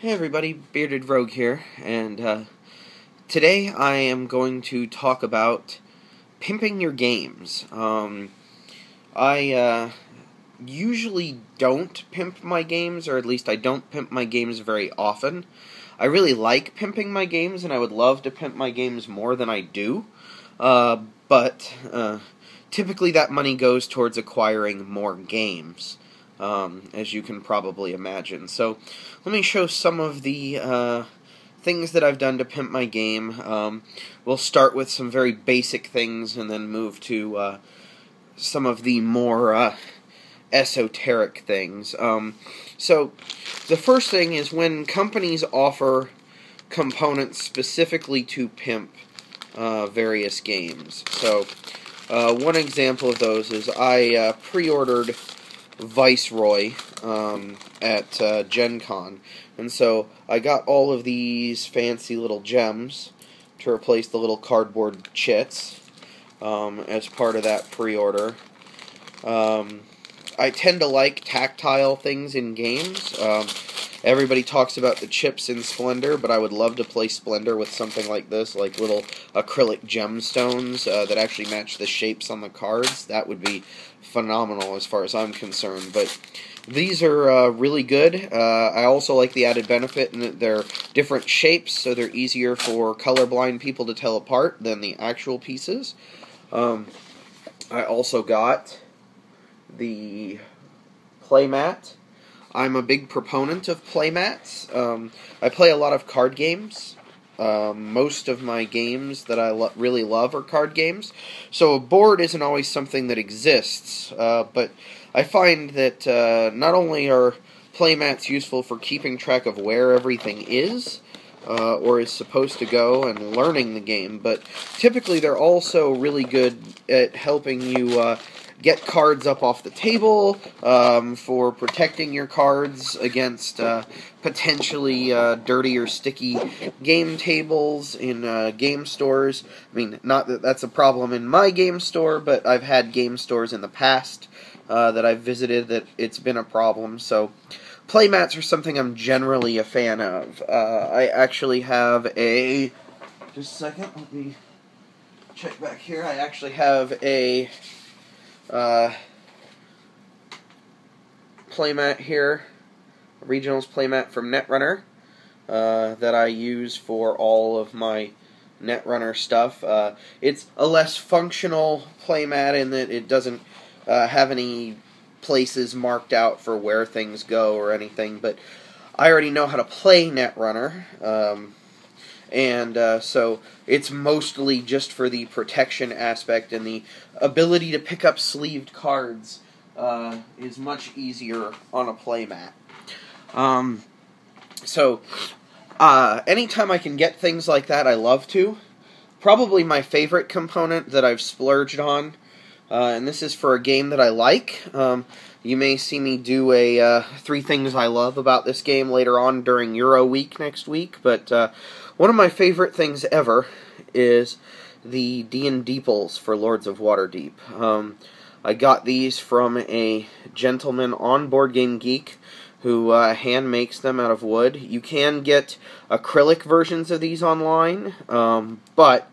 Hey everybody, Bearded Rogue here, and today I am going to talk about pimping your games. I usually don't pimp my games, or at least I don't pimp my games very often. I really like pimping my games, and I would love to pimp my games more than I do, but typically that money goes towards acquiring more games. As you can probably imagine. So, let me show some of the things that I've done to pimp my game. We'll start with some very basic things and then move to some of the more esoteric things. So, the first thing is when companies offer components specifically to pimp various games. So, one example of those is I pre-ordered Viceroy at Gen Con, and so I got all of these fancy little gems to replace the little cardboard chits as part of that pre-order. I tend to like tactile things in games. Everybody talks about the chips in Splendor, but I would love to play Splendor with something like this, like little acrylic gemstones that actually match the shapes on the cards. That would be phenomenal as far as I'm concerned. But these are really good. I also like the added benefit in that they're different shapes, so they're easier for colorblind people to tell apart than the actual pieces. I also got the playmat. I'm a big proponent of playmats. I play a lot of card games. Most of my games that I really love are card games. So a board isn't always something that exists, but I find that not only are playmats useful for keeping track of where everything is, or is supposed to go and learning the game, but typically they're also really good at helping you get cards up off the table, for protecting your cards against potentially dirty or sticky game tables in game stores. I mean, not that that's a problem in my game store, but I've had game stores in the past that I've visited that it's been a problem. So playmats are something I'm generally a fan of. I actually have a... Just a second, let me check back here. I actually have a playmat here, a Regionals playmat from Netrunner, that I use for all of my Netrunner stuff. It's a less functional playmat in that it doesn't have any places marked out for where things go or anything, but I already know how to play Netrunner, and so it's mostly just for the protection aspect, and the ability to pick up sleeved cards is much easier on a playmat. So anytime I can get things like that, I love to. Probably my favorite component that I've splurged on, and this is for a game that I like. You may see me do a 3 things I love about this game later on during Euro Week next week, but one of my favorite things ever is the D&Deeples for Lords of Waterdeep. I got these from a gentleman on Board Game Geek who hand makes them out of wood. You can get acrylic versions of these online, but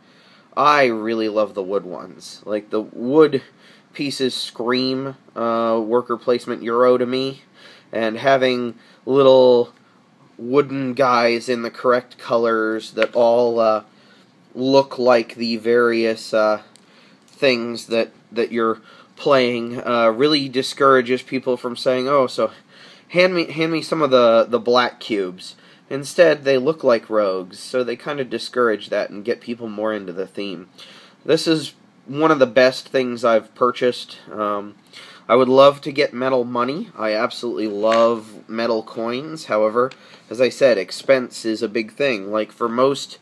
I really love the wood ones. Like, the wood pieces scream worker placement Euro to me, and having little wooden guys in the correct colors that all look like the various things that you're playing really discourages people from saying, "Oh, so hand me some of the black cubes." Instead, they look like rogues, so they kind of discourage that and get people more into the theme. This is one of the best things I've purchased. I would love to get metal money. I absolutely love metal coins. However, as I said, expense is a big thing. Like, for most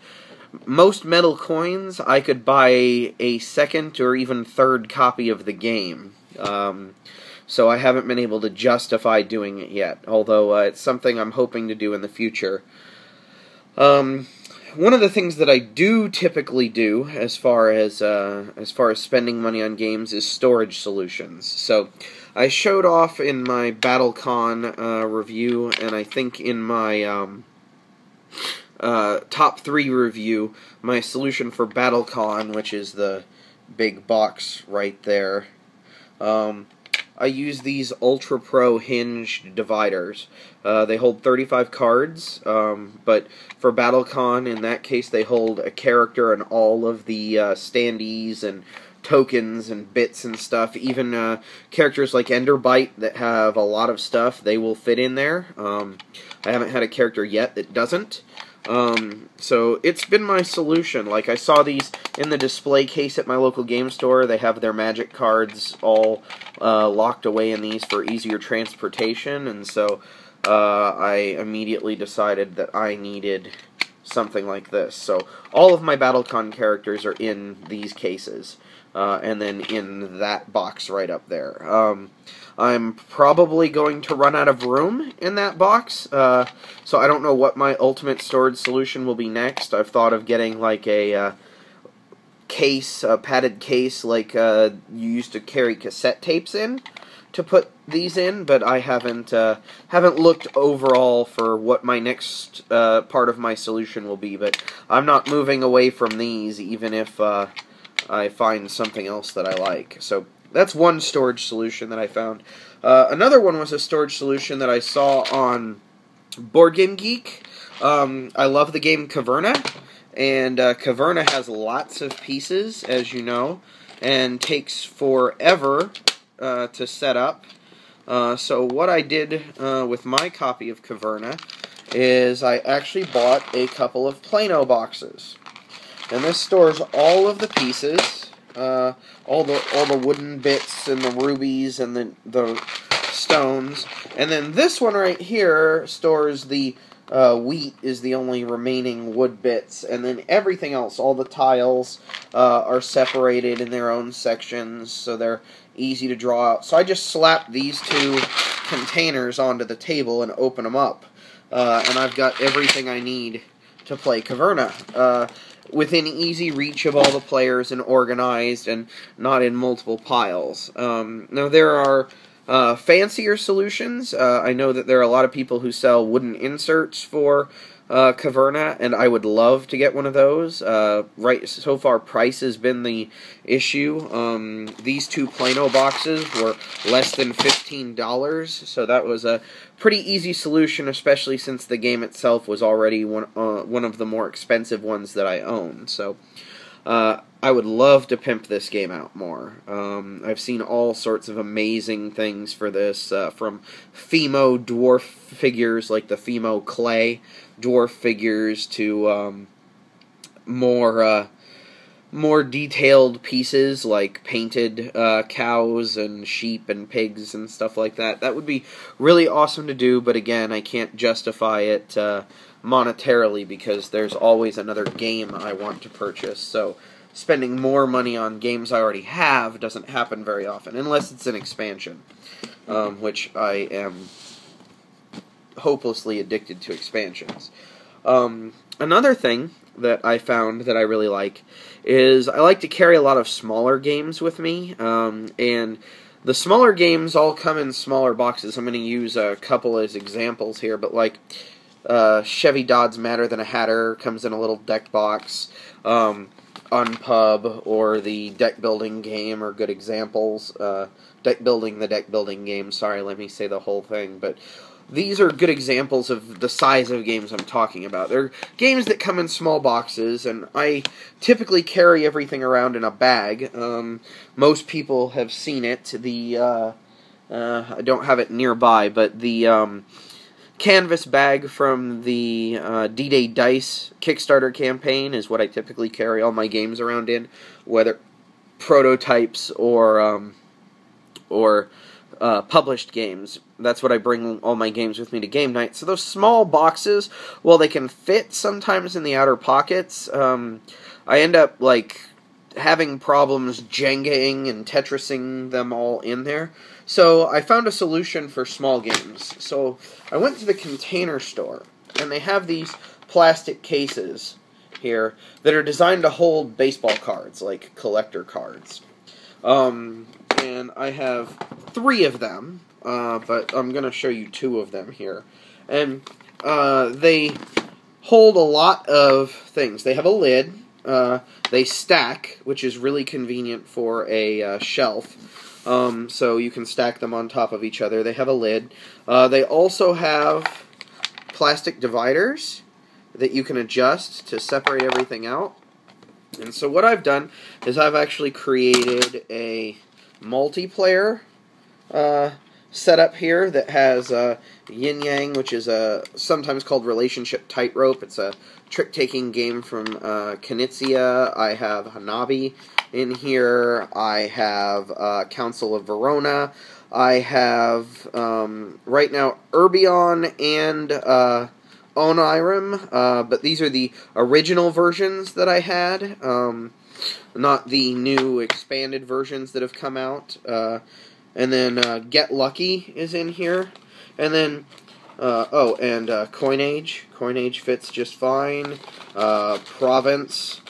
metal coins, I could buy a second or even third copy of the game. So I haven't been able to justify doing it yet, although it's something I'm hoping to do in the future. One of the things that I do typically do, as far as spending money on games, is storage solutions. So I showed off in my BattleCon review, and I think in my top 3 review, my solution for BattleCon, which is the big box right there. I use these Ultra Pro hinged dividers. They hold 35 cards, but for BattleCon, in that case, they hold a character and all of the standees and tokens and bits and stuff. Even characters like Enderbite that have a lot of stuff, they will fit in there. I haven't had a character yet that doesn't. So it's been my solution. Like, I saw these in the display case at my local game store. They have their magic cards all locked away in these for easier transportation, and so I immediately decided that I needed something like this. So all of my BattleCon characters are in these cases, and then in that box right up there. I'm probably going to run out of room in that box, so I don't know what my ultimate storage solution will be next. I've thought of getting like a case, a padded case like you used to carry cassette tapes in, to put these in, but I haven't looked overall for what my next part of my solution will be. But I'm not moving away from these, even if I find something else that I like. So that's one storage solution that I found. Another one was a storage solution that I saw on Board Game Geek. I love the game Caverna, and Caverna has lots of pieces, as you know, and takes forever to set up. So what I did with my copy of Caverna is I actually bought a couple of Plano boxes. And this stores all of the pieces, all the wooden bits and the rubies and the stones. And then this one right here stores the wheat, is the only remaining wood bits, and then everything else, all the tiles, are separated in their own sections, so they're easy to draw out. So I just slap these two containers onto the table and open them up, and I've got everything I need to play Caverna, within easy reach of all the players and organized and not in multiple piles. Now there are fancier solutions. I know that there are a lot of people who sell wooden inserts for Caverna, and I would love to get one of those. Right, so far price has been the issue. These two Plano boxes were less than $15, so that was a pretty easy solution, especially since the game itself was already one of the more expensive ones that I own. So I would love to pimp this game out more. I've seen all sorts of amazing things for this, from Fimo dwarf figures, like the Fimo clay dwarf figures, to more detailed pieces, like painted cows and sheep and pigs and stuff like that. That would be really awesome to do, but again, I can't justify it monetarily, because there's always another game I want to purchase, so spending more money on games I already have doesn't happen very often, unless it's an expansion, which I am hopelessly addicted to expansions. Another thing that I found that I really like is I like to carry a lot of smaller games with me, and the smaller games all come in smaller boxes. I'm going to use a couple as examples here, but like Chevy Dodds Madder Than a Hatter comes in a little deck box. Unpub or the deck building game are good examples. Deck building, the deck building game. Sorry, let me say the whole thing. But these are good examples of the size of games I'm talking about. They're games that come in small boxes, and I typically carry everything around in a bag. Most people have seen it. I don't have it nearby, but the canvas bag from the D-Day Dice Kickstarter campaign is what I typically carry all my games around in, whether prototypes or published games. That's what I bring all my games with me to game night. So those small boxes, while they can fit sometimes in the outer pockets, I end up like having problems Jengaing and Tetrising them all in there. So I found a solution for small games. So I went to the Container Store, and they have these plastic cases here that are designed to hold baseball cards, like collector cards. And I have 3 of them, but I'm going to show you 2 of them here. And they hold a lot of things. They have a lid. They stack, which is really convenient for a shelf. So you can stack them on top of each other. They have a lid. They also have plastic dividers that you can adjust to separate everything out. And so what I've done is I've actually created a multiplayer setup here that has Yin Yang, which is sometimes called Relationship Tightrope. It's a trick-taking game from Knizia. I have Hanabi in here. I have Council of Verona. I have, right now, Urbion and Onirim, but these are the original versions that I had, not the new expanded versions that have come out. And then Get Lucky is in here. And then, Coinage. Coinage fits just fine. Province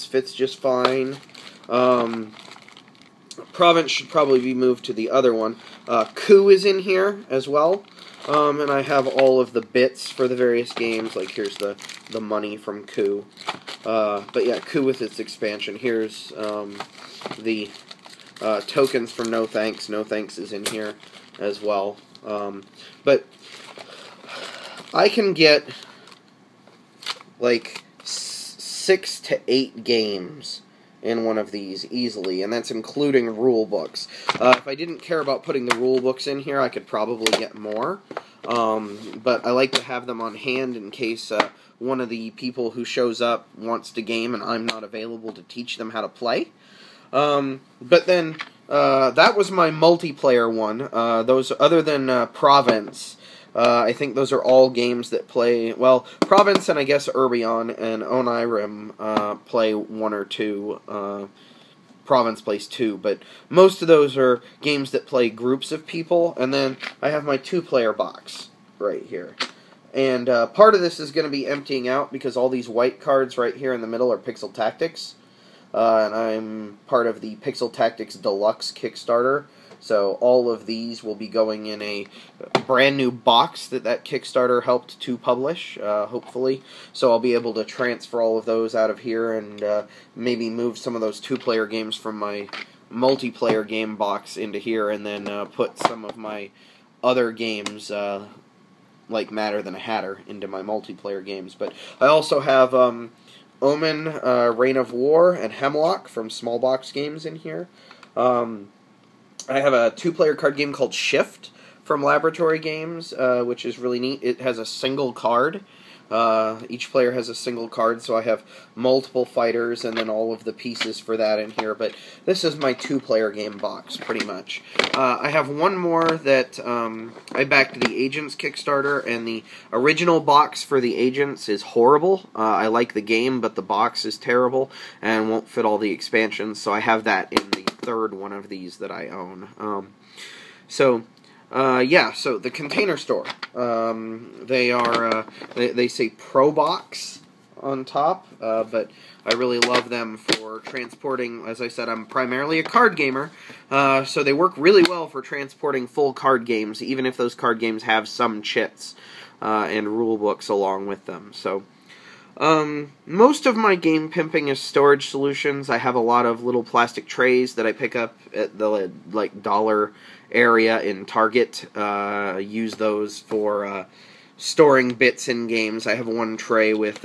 fits just fine. Province should probably be moved to the other one. Coup is in here as well. And I have all of the bits for the various games. Like, here's the money from Coup. But yeah, Coup with its expansion. Here's the tokens from No Thanks. No Thanks is in here as well. But I can get like 6 to 8 games in one of these easily, and that's including rule books. If I didn't care about putting the rule books in here, I could probably get more. But I like to have them on hand in case one of the people who shows up wants to game and I'm not available to teach them how to play. But then, that was my multiplayer one. Those, other than Province, I think those are all games that play, well, Province and I guess Urbion and Onirim play 1 or 2. Province plays 2, but most of those are games that play groups of people. And then I have my 2-player box right here. And part of this is going to be emptying out because all these white cards right here in the middle are Pixel Tactics. And I'm part of the Pixel Tactics Deluxe Kickstarter. So all of these will be going in a brand new box that Kickstarter helped to publish, hopefully. So I'll be able to transfer all of those out of here and maybe move some of those 2-player games from my multiplayer game box into here, and then put some of my other games, like Madder Than a Hatter, into my multiplayer games. But I also have Omen, Reign of War, and Hemlock from Small Box Games in here. I have a 2-player card game called Shift from Laboratory Games, which is really neat. It has a single card. Each player has a single card, so I have multiple fighters and then all of the pieces for that in here. But this is my 2-player game box, pretty much. I have one more that I backed the Agents Kickstarter, and the original box for the Agents is horrible. I like the game, but the box is terrible and won't fit all the expansions, so I have that in the 3rd one of these that I own. Yeah, so the Container Store, they are, they say Pro Box on top, but I really love them for transporting. As I said, I'm primarily a card gamer, so they work really well for transporting full card games, even if those card games have some chits and rule books along with them. So most of my game pimping is storage solutions. I have a lot of little plastic trays that I pick up at the dollar area in Target. Use those for storing bits in games. I have one tray with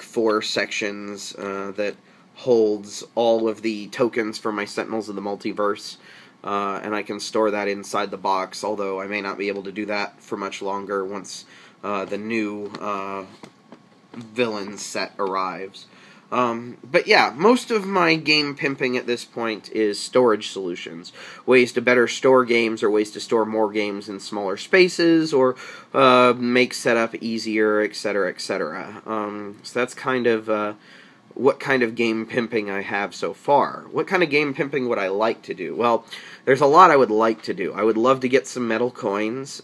4 sections that holds all of the tokens for my Sentinels of the Multiverse, and I can store that inside the box, although I may not be able to do that for much longer once the new villain set arrives. But yeah, most of my game pimping at this point is storage solutions. Ways to better store games, or ways to store more games in smaller spaces, or make setup easier, etc., etc. So that's kind of what kind of game pimping I have so far. What kind of game pimping would I like to do? Well, there's a lot I would like to do. I would love to get some metal coins.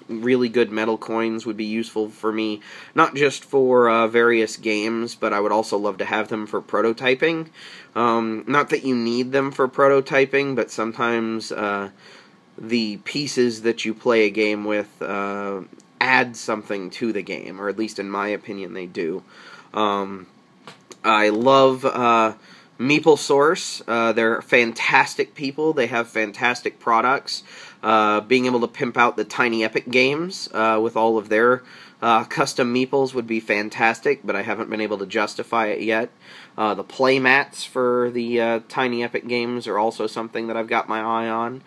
Really good metal coins would be useful for me, not just for various games, but I would also love to have them for prototyping. Not that you need them for prototyping, but sometimes the pieces that you play a game with add something to the game, or at least in my opinion they do. I love Meeple Source. They're fantastic people. They have fantastic products. Being able to pimp out the Tiny Epic games with all of their custom meeples would be fantastic, but I haven't been able to justify it yet. The play mats for the Tiny Epic games are also something that I've got my eye on.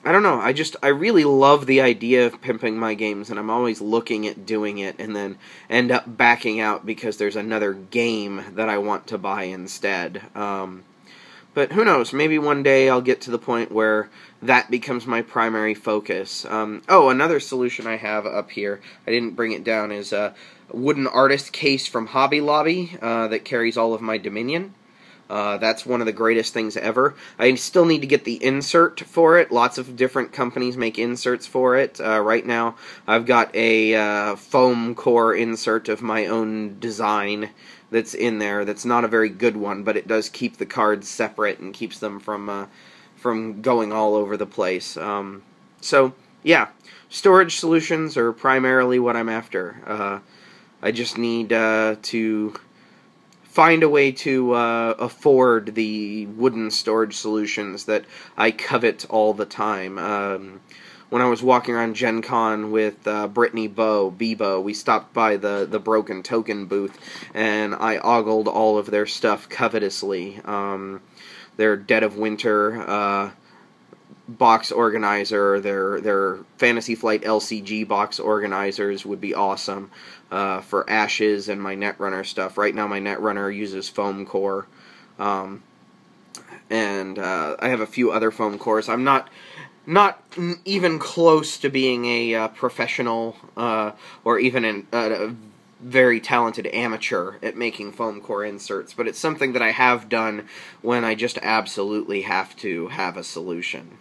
I don't know, I really love the idea of pimping my games, and I'm always looking at doing it and then end up backing out because there's another game that I want to buy instead. But who knows, maybe one day I'll get to the point where that becomes my primary focus. Oh, another solution I have up here, I didn't bring it down, is a wooden artist case from Hobby Lobby that carries all of my Dominion. That's one of the greatest things ever. I still need to get the insert for it. Lots of different companies make inserts for it. Right now, I've got a foam core insert of my own design that's in there. That's not a very good one, but it does keep the cards separate and keeps them from going all over the place. So, yeah, storage solutions are primarily what I'm after. I just need to find a way to afford the wooden storage solutions that I covet all the time. When I was walking around Gen Con with Brittany Bebo, we stopped by the Broken Token booth, and I ogled all of their stuff covetously. Their Dead of Winter box organizer, their Fantasy Flight LCG box organizers would be awesome for Ashes and my Netrunner stuff. Right now my Netrunner uses foam core, and I have a few other foam cores. I'm not even close to being a professional or even a very talented amateur at making foam core inserts, but it's something that I have done when I just absolutely have to have a solution.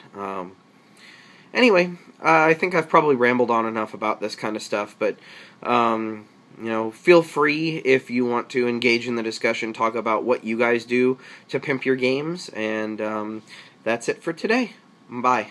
Anyway, I think I've probably rambled on enough about this kind of stuff, but you know, feel free if you want to engage in the discussion, talk about what you guys do to pimp your games, and that's it for today. Bye.